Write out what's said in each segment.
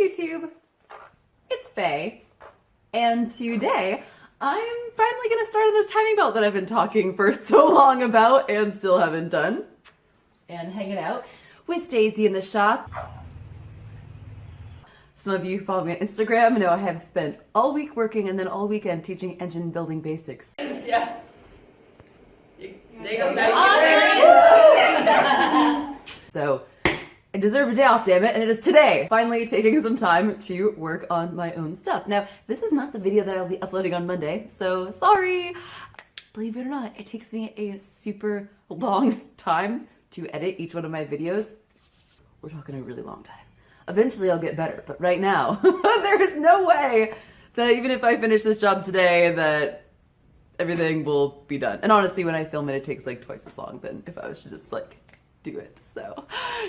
YouTube, it's Faye, and today I'm finally going to start on this timing belt that I've been talking for so long about and still haven't done, and hanging out with Daisy in the shop. Some of you who follow me on Instagram know I have spent all week working and then all weekend teaching engine building basics. Yeah. They go back. So I deserve a day off, damn it, and it is today. Finally taking some time to work on my own stuff. Now, this is not the video that I'll be uploading on Monday, so sorry. Believe it or not, it takes me a super long time to edit each one of my videos. We're talking a really long time. Eventually I'll get better, but right now, there is no way that even if I finish this job today that everything will be done. And honestly, when I film it, it takes like twice as long than if I was to just like do it. So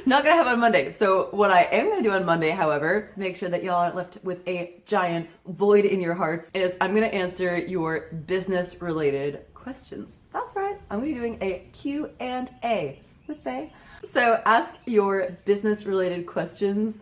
not gonna have on Monday. So what I am gonna do on Monday, however, make sure that y'all aren't left with a giant void in your hearts, is I'm gonna answer your business related questions. That's right, I'm gonna be doing a Q&A with Faye. So ask your business related questions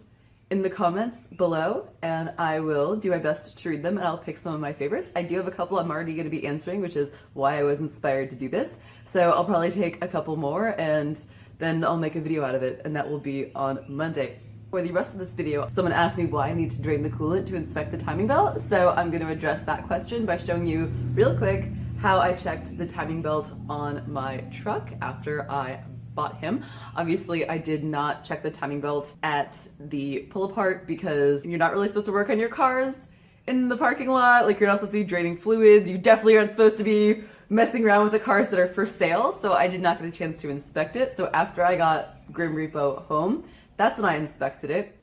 in the comments below and I will do my best to read them and I'll pick some of my favorites. I do have a couple I'm already going to be answering, which is why I was inspired to do this. So I'll probably take a couple more and then I'll make a video out of it and that will be on Monday. For the rest of this video, someone asked me why I need to drain the coolant to inspect the timing belt. So I'm going to address that question by showing you real quick how I checked the timing belt on my truck after I bought him. Obviously, I did not check the timing belt at the pull apart because you're not really supposed to work on your cars in the parking lot. Like, you're not supposed to be draining fluids. You definitely aren't supposed to be messing around with the cars that are for sale. So I did not get a chance to inspect it. So after I got Grim Repo home, that's when I inspected it.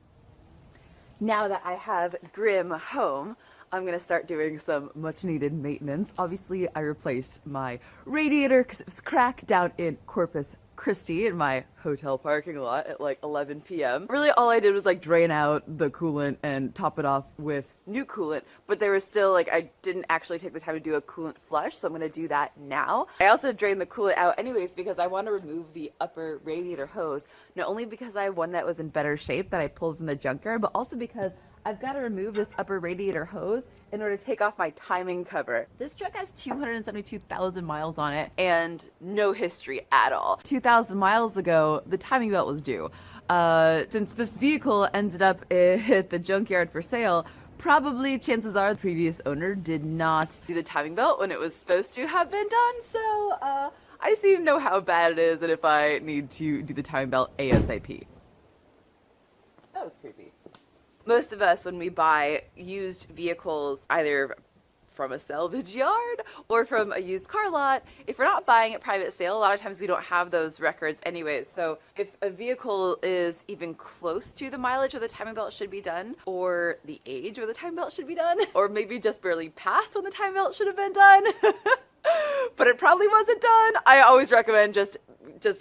Now that I have Grim home, I'm gonna start doing some much needed maintenance. Obviously, I replaced my radiator because it was cracked down in Corpus Christi in my hotel parking lot at like 11 p.m. Really all I did was like drain out the coolant and top it off with new coolant, but there was still like, I didn't actually take the time to do a coolant flush, so I'm gonna do that now. I also drained the coolant out anyways because I want to remove the upper radiator hose, not only because I have one that was in better shape that I pulled from the junkyard, but also because I've got to remove this upper radiator hose in order to take off my timing cover. This truck has 272,000 miles on it and no history at all. 2,000 miles ago, the timing belt was due. Since this vehicle ended up at the junkyard for sale, probably chances are the previous owner did not do the timing belt when it was supposed to have been done. So I just need to know how bad it is and if I need to do the timing belt ASAP. That was creepy. Most of us, when we buy used vehicles, either from a salvage yard or from a used car lot, if we're not buying at private sale, a lot of times we don't have those records anyways. So if a vehicle is even close to the mileage where the timing belt should be done, or the age where the timing belt should be done, or maybe just barely past when the timing belt should have been done, but it probably wasn't done, I always recommend just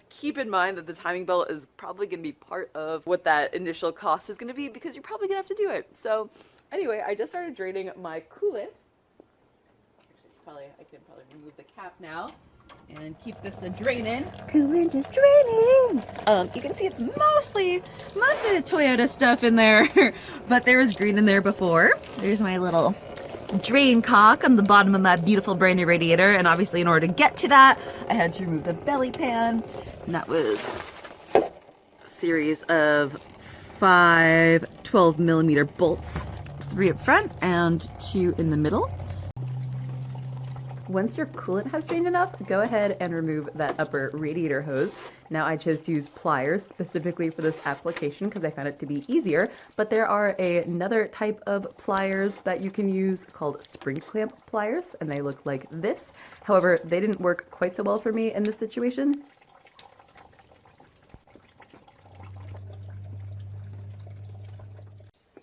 keep in mind that the timing belt is probably going to be part of what that initial cost is going to be because you're probably going to have to do it. So anyway, I just started draining my coolant. Actually, I can probably remove the cap now and keep this draining. Coolant is draining. You can see it's mostly the Toyota stuff in there, but there was green in there before. There's my little drain cock on the bottom of my beautiful brand new radiator, and obviously in order to get to that I had to remove the belly pan, and that was a series of 5 12mm bolts, 3 up front and 2 in the middle. Once your coolant has drained enough, go ahead and remove that upper radiator hose. Now I chose to use pliers specifically for this application because I found it to be easier, but there are another type of pliers that you can use called spring clamp pliers, and they look like this. However, they didn't work quite so well for me in this situation.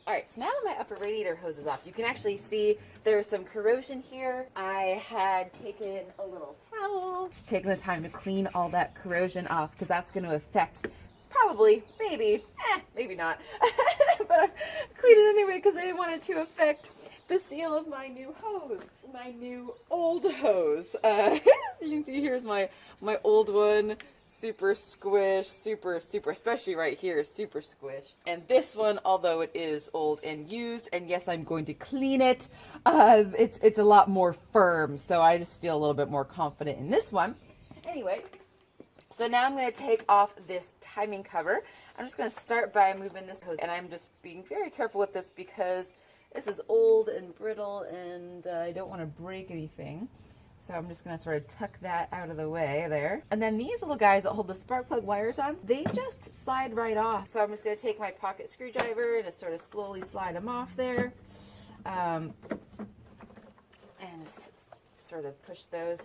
Alright, so now that my upper radiator hose is off, you can actually see there was some corrosion here. I had taken a little towel, taken the time to clean all that corrosion off because that's going to affect probably, maybe not, but I cleaned it anyway because I didn't want it to affect the seal of my new hose, my new old hose. As you can see, here's my old one. super squish, super, especially right here, super squish. And this one, although it is old and used, and yes, I'm going to clean it, it's a lot more firm, so I just feel a little bit more confident in this one. Anyway, so now I'm going to take off this timing cover. I'm just going to start by moving this hose, and I'm just being very careful with this because this is old and brittle, and I don't want to break anything. So I'm just going to sort of tuck that out of the way there. And then these little guys that hold the spark plug wires on, they just slide right off. So I'm just going to take my pocket screwdriver and just sort of slowly slide them off there. And just sort of push those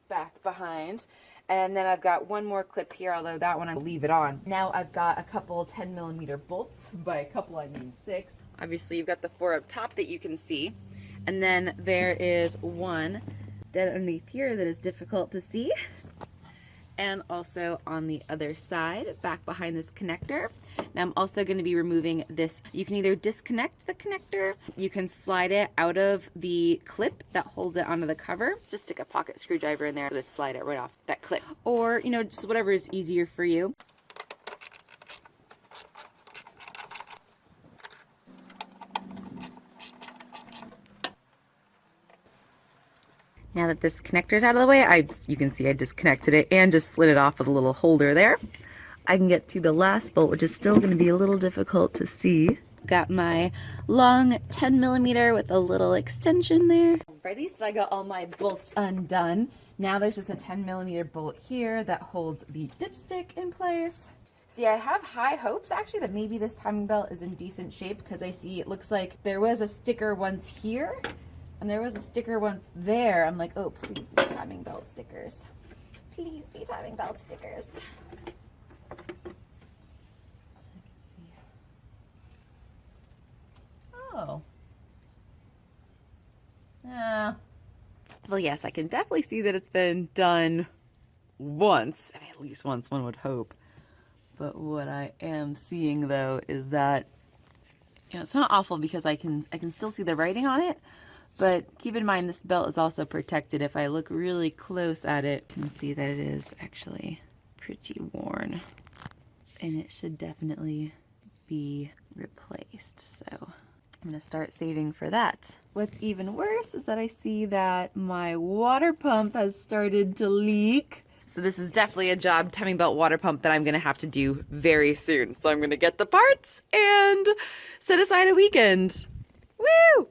back behind. And then I've got one more clip here, although that one I'll leave it on. Now I've got a couple 10mm bolts. By a couple I mean 6. Obviously you've got the 4 up top that you can see. And then there is one dead underneath here that is difficult to see, and also on the other side back behind this connector. Now I'm also going to be removing this. You can either disconnect the connector, you can slide it out of the clip that holds it onto the cover, just stick a pocket screwdriver in there to slide it right off that clip, or you know, just whatever is easier for you. Now that this connector is out of the way, you can see I disconnected it and just slid it off with a little holder there. I can get to the last bolt, which is still going to be a little difficult to see. Got my long 10mm with a little extension there. Alrighty, so I got all my bolts undone. Now there's just a 10mm bolt here that holds the dipstick in place. See, I have high hopes actually that maybe this timing belt is in decent shape, because I see it looks like there was a sticker once here. And there was a sticker once there. I'm like, oh, please be timing belt stickers. Please be timing belt stickers. Oh. Well, yes, I can definitely see that it's been done once. I mean, at least once, one would hope. But what I am seeing, though, is that, you know, it's not awful because I can still see the writing on it. But keep in mind, this belt is also protected. If I look really close at it, you can see that it is actually pretty worn. And it should definitely be replaced. So I'm going to start saving for that. What's even worse is that I see that my water pump has started to leak. So this is definitely a job, timing belt water pump, that I'm going to have to do very soon. So I'm going to get the parts and set aside a weekend. Woo!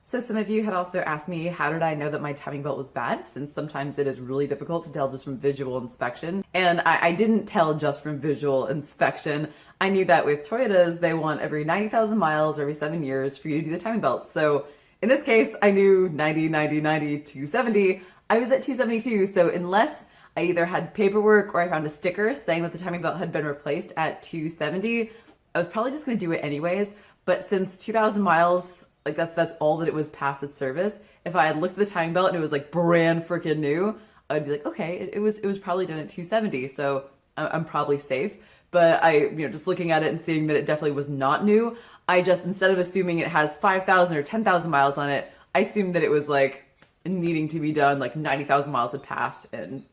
So some of you had also asked me, how did I know that my timing belt was bad? Since sometimes it is really difficult to tell just from visual inspection. And I didn't tell just from visual inspection. I knew that with Toyotas, they want every 90,000 miles or every 7 years for you to do the timing belt. So in this case, I knew 90, 90, 90, 270. I was at 272, so unless I either had paperwork or I found a sticker saying that the timing belt had been replaced at 270, I was probably just gonna do it anyways. But since 2,000 miles, like that's all that it was past its service. If I had looked at the timing belt and it was like brand freaking new, I'd be like, okay, it was probably done at 270, so I'm probably safe. But just looking at it and seeing that it definitely was not new, I just, instead of assuming it has 5,000 or 10,000 miles on it, I assumed that it was like needing to be done, like 90,000 miles had passed, and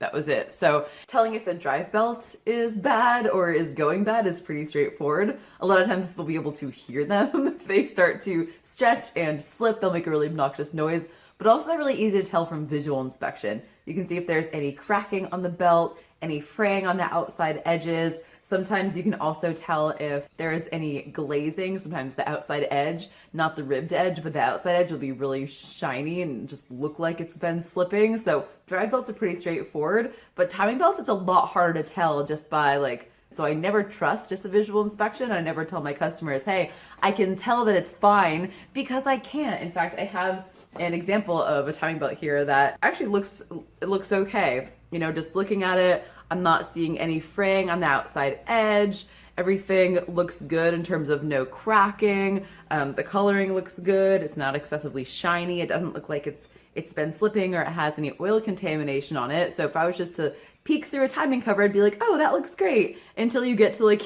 that was it. So telling if a drive belt is bad or is going bad is pretty straightforward. A lot of times we'll be able to hear them. If they start to stretch and slip, they'll make a really obnoxious noise, but also they're really easy to tell from visual inspection. You can see if there's any cracking on the belt, any fraying on the outside edges. Sometimes you can also tell if there is any glazing. Sometimes the outside edge, not the ribbed edge, but the outside edge will be really shiny and just look like it's been slipping. So drive belts are pretty straightforward, but timing belts, it's a lot harder to tell just by so I never trust just a visual inspection. I never tell my customers, hey, I can tell that it's fine, because I can't. In fact, I have an example of a timing belt here that actually looks okay. Just looking at it, I'm not seeing any fraying on the outside edge. Everything looks good in terms of no cracking. The coloring looks good. It's not excessively shiny. It doesn't look like it's been slipping or it has any oil contamination on it. So if I was just to peek through a timing cover, I'd be like, oh, that looks great. Until you get to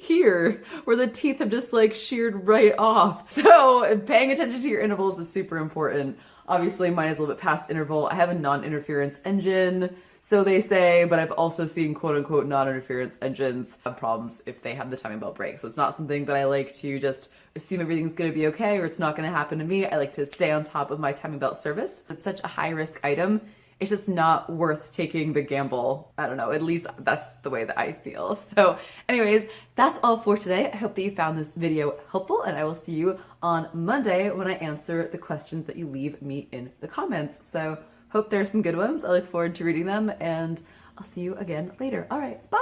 here, where the teeth have just sheared right off. So paying attention to your intervals is super important. Obviously mine is a little bit past interval. I have a non-interference engine, So they say, but I've also seen quote unquote non-interference engines have problems if they have the timing belt break. So it's not something that I like to just assume everything's gonna be okay or it's not gonna happen to me. I like to stay on top of my timing belt service. It's such a high risk item. It's just not worth taking the gamble. I don't know, at least that's the way that I feel. So anyways, that's all for today. I hope that you found this video helpful, and I will see you on Monday when I answer the questions that you leave me in the comments. So hope there are some good ones. I look forward to reading them, and I'll see you again later. All right, bye.